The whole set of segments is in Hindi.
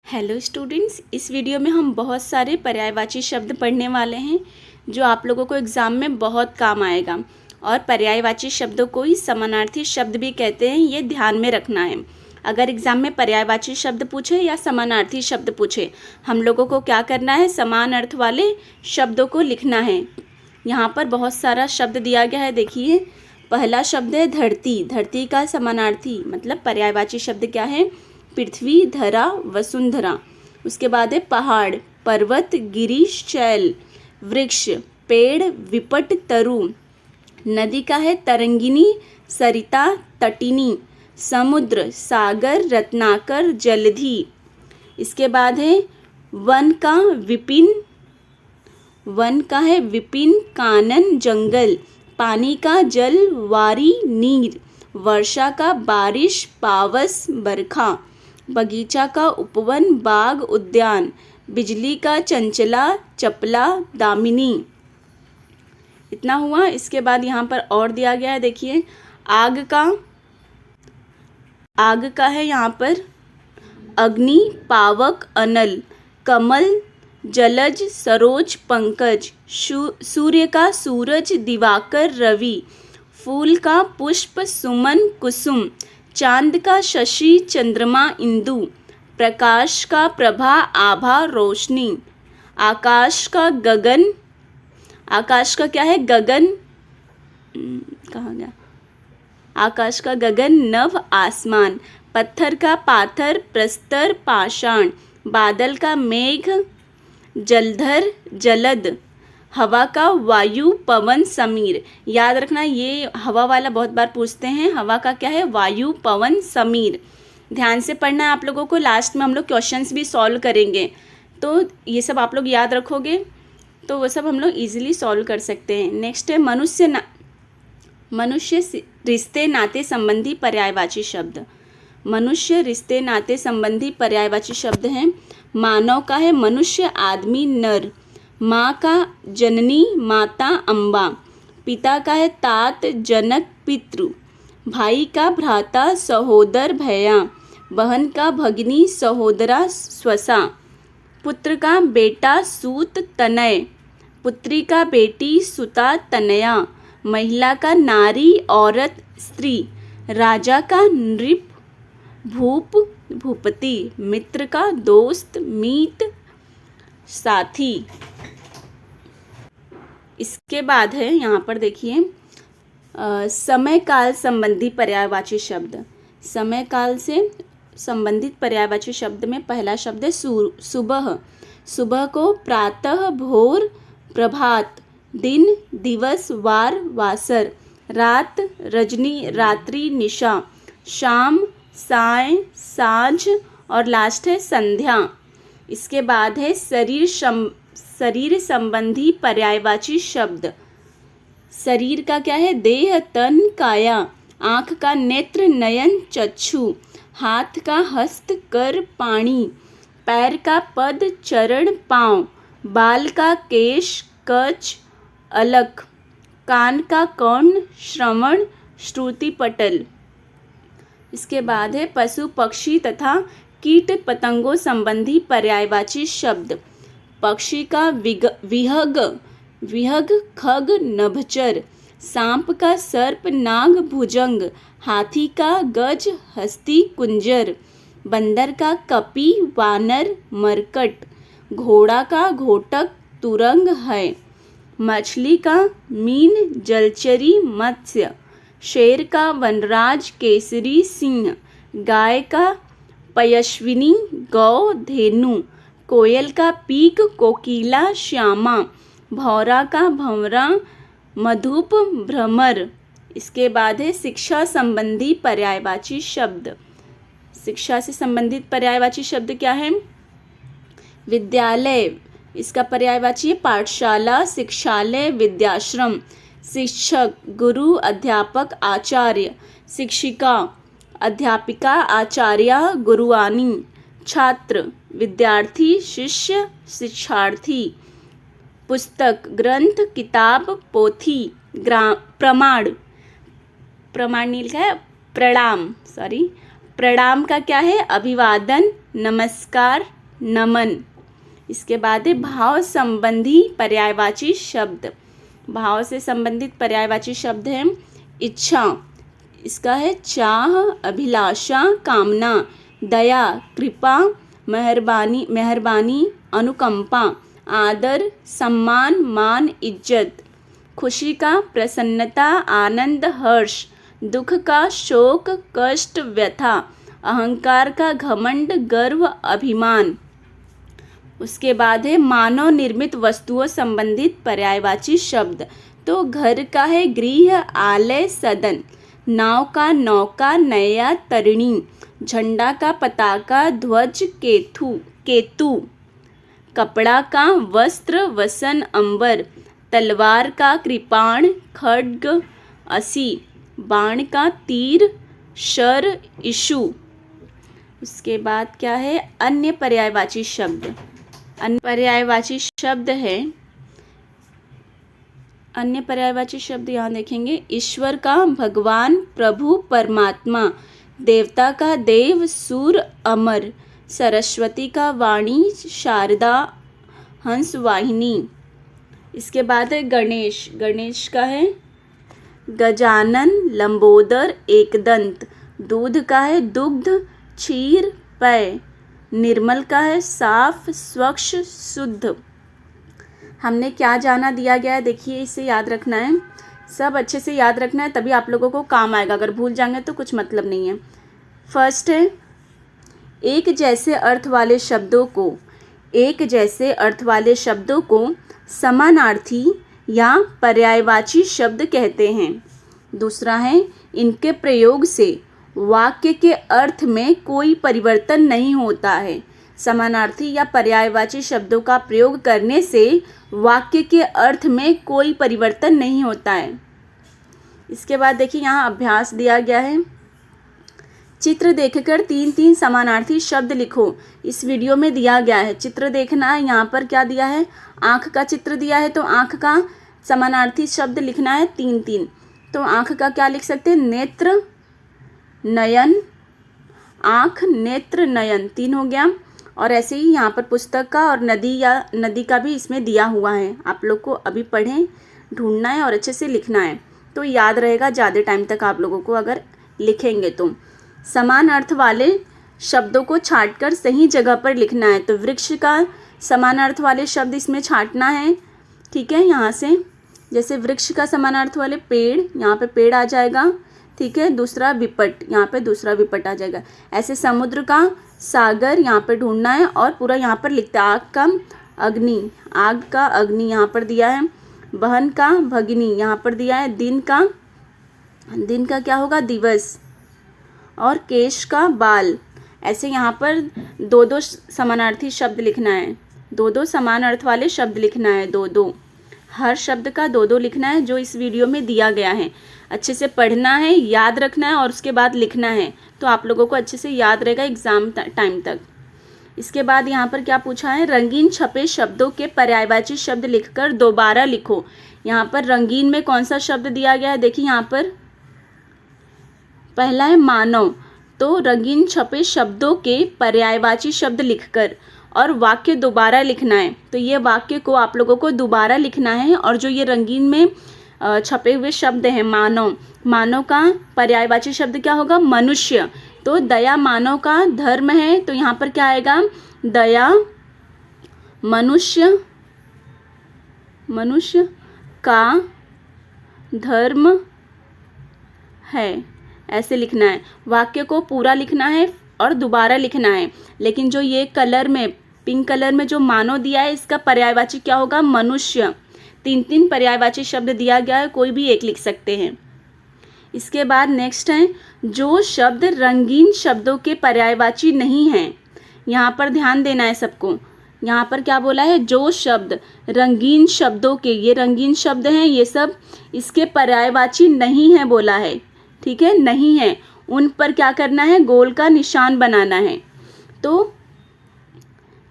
हेलो स्टूडेंट्स, इस वीडियो में हम बहुत सारे पर्यायवाची शब्द पढ़ने वाले हैं जो आप लोगों को एग्ज़ाम में बहुत काम आएगा। और पर्यायवाची शब्दों को ही समानार्थी शब्द भी कहते हैं, ये ध्यान में रखना है। अगर एग्ज़ाम में पर्यायवाची शब्द पूछे या समानार्थी शब्द पूछे, हम लोगों को क्या करना है, समान अर्थ वाले शब्दों को लिखना है। यहाँ पर बहुत सारा शब्द दिया गया है, देखिए। पहला शब्द है धरती। धरती का समानार्थी मतलब पर्यायवाची शब्द क्या है? पृथ्वी, धरा, वसुंधरा। उसके बाद है पहाड़, पर्वत, गिरी, शैल, वृक्ष, पेड़, विपट, तरु। नदी का है तरंगिनी, सरिता, तटिनी। समुद्र, सागर, रत्नाकर, जलधि। इसके बाद है वन का विपिन। वन का है विपिन, कानन, जंगल। पानी का जल, वारी, नीर। वर्षा का बारिश, पावस, बरखा। बगीचा का उपवन, बाग, उद्यान। बिजली का चंचला, चपला, दामिनी। इतना हुआ। इसके बाद यहाँ पर और दिया गया है, देखिए। आग का है यहाँ पर अग्नि, पावक, अनल। कमल, जलज, सरोज, पंकज। सूर्य का सूरज, दिवाकर, रवि। फूल का पुष्प, सुमन, कुसुम। चांद का शशि, चंद्रमा, इंदु। प्रकाश का प्रभा, आभा, रोशनी। आकाश का गगन। आकाश का क्या है? गगन। कहाँ गया? आकाश का गगन, नभ, आसमान। पत्थर का पाथर, प्रस्तर, पाषाण। बादल का मेघ, जलधर, जलद। हवा का वायु, पवन, समीर। याद रखना, ये हवा वाला बहुत बार पूछते हैं। हवा का क्या है? वायु, पवन, समीर। ध्यान से पढ़ना है आप लोगों को। लास्ट में हम लोग क्वेश्चंस भी सॉल्व करेंगे, तो ये सब आप लोग याद रखोगे तो वो सब हम लोग ईजिली सॉल्व कर सकते हैं। नेक्स्ट है मनुष्य रिश्ते नाते संबंधी पर्यायवाची शब्द। मनुष्य रिश्ते नाते संबंधी पर्यायवाची शब्द हैं। मानव का है मनुष्य, आदमी, नर। माँ का जननी, माता, अम्बा। पिता का है तात, जनक, पितृ। भाई का भ्राता, सहोदर, भैया। बहन का भगिनी, सहोदरा, स्वसा। पुत्र का बेटा, सूत, तनय। पुत्री का बेटी, सुता, तनया। महिला का नारी, औरत, स्त्री। राजा का नृप, भूप, भूपति। मित्र का दोस्त, मीत, साथी। इसके बाद है यहाँ पर देखिए समय काल संबंधी पर्यायवाची शब्द। समय काल से संबंधित पर्यायवाची शब्द में पहला शब्द है सुबह। सुबह को प्रातः, भोर, प्रभात। दिन, दिवस, वार, वासर। रात, रजनी, रात्रि, निशा। शाम, साय, साँझ। और लास्ट है संध्या। इसके बाद है शरीर संबंधी पर्यायवाची शब्द। शरीर का क्या है? देह, तन, काया। आँख का नेत्र, नयन, चक्षु। हाथ का हस्त, कर, पाणी। पैर का पद, चरण, पाँव। बाल का केश, कच, अलक। कान का कर्ण, श्रवण, श्रुति पटल। इसके बाद है पशु, पक्षी तथा कीट पतंगों संबंधी पर्यायवाची शब्द। पक्षी का विहग, खग, नभचर। सांप का सर्प, नाग, भुजंग। हाथी का गज, हस्ती, कुंजर। बंदर का कपि, वानर, मरकट। घोड़ा का घोटक, तुरंग है। मछली का मीन, जलचरी, मत्स्य। शेर का वनराज, केसरी, सिंह। गाय का पयस्विनी, गौ, धेनु। कोयल का पीक, कोकिला, श्यामा। भौरा का भंवरा, मधुप, भ्रमर। इसके बाद है शिक्षा संबंधी पर्यायवाची शब्द। शिक्षा से संबंधित पर्यायवाची शब्द क्या है? विद्यालय, इसका पर्यायवाची है पाठशाला, शिक्षालय, विद्याश्रम। शिक्षक, गुरु, अध्यापक, आचार्य। शिक्षिका, अध्यापिका, आचार्या, गुरुआनी। छात्र, विद्यार्थी, शिष्य, शिक्षार्थी। पुस्तक, ग्रंथ, किताब, पोथी। प्रमाण नील का है प्रणाम, प्रणाम का क्या है? अभिवादन, नमस्कार, नमन। इसके बाद है भाव संबंधी पर्यायवाची शब्द। भाव से संबंधित पर्यायवाची शब्द है इच्छा, इसका है चाह, अभिलाषा, कामना, दया, कृपा, मेहरबानी, अनुकंपा, आदर, सम्मान, मान, इज्जत, खुशी का प्रसन्नता, आनंद, हर्ष, दुख का शोक, कष्ट, व्यथा, अहंकार का घमंड, गर्व, अभिमान। उसके बाद है मानव निर्मित वस्तुओं संबंधित पर्यायवाची शब्द। तो घर का है गृह, आलय, सदन, नाव का नौका, नैया, तरिणी, झंडा का पताका, ध्वज, केतु, कपड़ा का वस्त्र, वसन, अंबर, तलवार का कृपाण, खड्ग, असी, बाण का तीर, शर, इशु। उसके बाद क्या है अन्य पर्यायवाची शब्द। अन्य पर्यायवाची शब्द है, अन्य पर्यायवाची शब्द यहाँ देखेंगे, ईश्वर का भगवान, प्रभु, परमात्मा, देवता का देव, सूर, अमर, सरस्वती का वाणी, शारदा, हंस वाहिनी। इसके बाद है गणेश। गणेश का है गजानन, लंबोदर, एकदंत, दूध का है दुग्ध, क्षीर, पेय, निर्मल का है साफ, स्वच्छ, शुद्ध। हमने क्या जाना दिया गया है, देखिए इसे याद रखना है, सब अच्छे से याद रखना है, तभी आप लोगों को काम आएगा। अगर भूल जाएंगे तो कुछ मतलब नहीं है। फर्स्ट है एक जैसे अर्थ वाले शब्दों को, एक जैसे अर्थ वाले शब्दों को समानार्थी या पर्यायवाची शब्द कहते हैं। दूसरा है इनके प्रयोग से वाक्य के अर्थ में कोई परिवर्तन नहीं होता है। समानार्थी या पर्यायवाची शब्दों का प्रयोग करने से वाक्य के अर्थ में कोई परिवर्तन नहीं होता है। इसके बाद देखिए यहाँ अभ्यास दिया गया है, चित्र देखकर 3-3 समानार्थी शब्द लिखो। इस वीडियो में दिया गया है, चित्र देखना है। यहाँ पर क्या दिया है, आँख का चित्र दिया है, तो आँख का समानार्थी शब्द लिखना है 3-3। तो आँख का क्या लिख सकते हैं, नेत्र, नयन, आँख, नेत्र, नयन, 3 हो गया। और ऐसे ही यहाँ पर पुस्तक का और नदी या नदी का भी इसमें दिया हुआ है। आप लोग को अभी पढ़ें, ढूंढना है और अच्छे से लिखना है, तो याद रहेगा ज़्यादा टाइम तक आप लोगों को अगर लिखेंगे तो। समान अर्थ वाले शब्दों को छांटकर सही जगह पर लिखना है। तो वृक्ष का समानार्थ वाले शब्द इसमें छांटना है, ठीक है। यहाँ से जैसे वृक्ष का समानार्थ वाले पेड़, यहाँ पे पेड़ आ जाएगा, ठीक है। दूसरा विपट, यहाँ पे दूसरा विपट आ जाएगा। ऐसे समुद्र का सागर यहाँ पे ढूंढना है और पूरा यहाँ पर लिखता है। आग का अग्नि, आग का अग्नि यहाँ पर दिया है। बहन का भगिनी यहाँ पर दिया है। दिन का क्या होगा, दिवस। और केश का बाल। ऐसे यहाँ पर 2-2 समानार्थी शब्द लिखना है, 2-2 समान अर्थ वाले शब्द लिखना है, 2-2, हर शब्द का 2-2 लिखना है, जो इस वीडियो में दिया गया है। अच्छे से पढ़ना है, याद रखना है और उसके बाद लिखना है, तो आप लोगों को अच्छे से याद रहेगा एग्ज़ाम टाइम तक। इसके बाद यहाँ पर क्या पूछा है, रंगीन छपे शब्दों के पर्यायवाची शब्द लिखकर दोबारा लिखो। यहाँ पर रंगीन में कौन सा शब्द दिया गया है, देखिए यहाँ पर पहला है मानव। तो रंगीन छपे शब्दों के पर्यायवाची शब्द लिखकर और वाक्य दोबारा लिखना है। तो ये वाक्य को आप लोगों को दोबारा लिखना है। और जो ये रंगीन में छपे हुए शब्द हैं, मानव, मानव का पर्यायवाची शब्द क्या होगा, मनुष्य। तो दया मानव का धर्म है, तो यहाँ पर क्या आएगा, दया मनुष्य, मनुष्य का धर्म है, ऐसे लिखना है। वाक्य को पूरा लिखना है और दोबारा लिखना है। लेकिन जो ये कलर में, पिंक कलर में जो मानव दिया है, इसका पर्यायवाची क्या होगा, मनुष्य। 3-3 पर्यायवाची शब्द दिया गया है, कोई भी एक लिख सकते हैं। इसके बाद नेक्स्ट है, जो शब्द रंगीन शब्दों के पर्यायवाची नहीं हैं। यहाँ पर ध्यान देना है सबको। यहाँ पर क्या बोला है, जो शब्द रंगीन शब्दों के, ये रंगीन शब्द हैं, ये सब इसके पर्यायवाची नहीं है बोला है, ठीक है, नहीं है। उन पर क्या करना है, गोल का निशान बनाना है। तो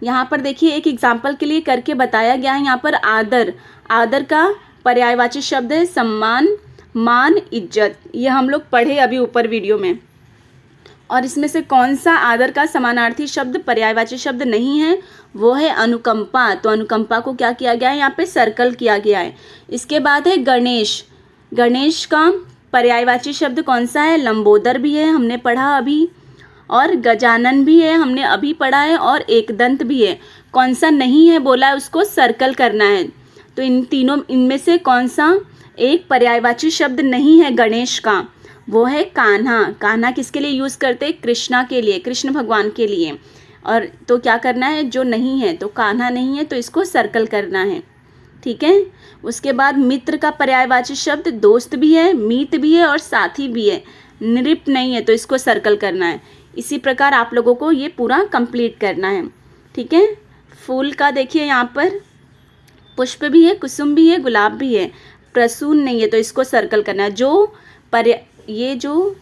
यहाँ पर देखिए एक एग्जाम्पल के लिए करके बताया गया है। यहाँ पर आदर, आदर का पर्यायवाची शब्द है सम्मान, मान, इज्जत। ये हम लोग पढ़े अभी ऊपर वीडियो में। और इसमें से कौन सा आदर का समानार्थी शब्द पर्यायवाची शब्द नहीं है, वो है अनुकंपा। तो अनुकंपा को क्या किया गया है, यहाँ पे सर्कल किया गया है। इसके बाद है गणेश। गणेश का पर्यायवाची शब्द कौन सा है, लंबोदर भी है, हमने पढ़ा अभी, और गजानन भी है, हमने अभी पढ़ा है, और एकदंत भी है। कौन सा नहीं है बोला है, उसको सर्कल करना है। तो इन तीनों, इनमें से कौन सा एक पर्यायवाची शब्द नहीं है गणेश का, वो है कान्हा। कान्हा किसके लिए यूज़ करते हैं, कृष्णा के लिए, कृष्ण भगवान के लिए। और तो क्या करना है, जो नहीं है, तो कान्हा नहीं है तो इसको सर्कल करना है, ठीक है। उसके बाद मित्र का पर्यायवाची शब्द दोस्त भी है, मीत भी है और साथी भी है। नृप नहीं है तो इसको सर्कल करना है। इसी प्रकार आप लोगों को ये पूरा कंप्लीट करना है, ठीक है। फूल का देखिए यहाँ पर पुष्प भी है, कुसुम भी है, गुलाब भी है, प्रसून नहीं है तो इसको सर्कल करना है। ये जो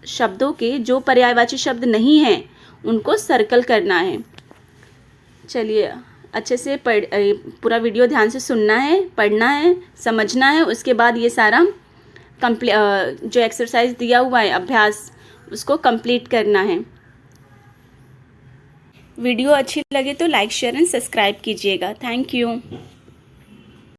शब्दों के जो पर्यायवाची शब्द नहीं हैं उनको सर्कल करना है। चलिए अच्छे से पूरा वीडियो ध्यान से सुनना है, पढ़ना है, समझना है। उसके बाद ये सारा जो एक्सरसाइज दिया हुआ है अभ्यास, उसको कंप्लीट करना है। वीडियो अच्छी लगे तो लाइक शेयर एंड सब्सक्राइब कीजिएगा। Thank you.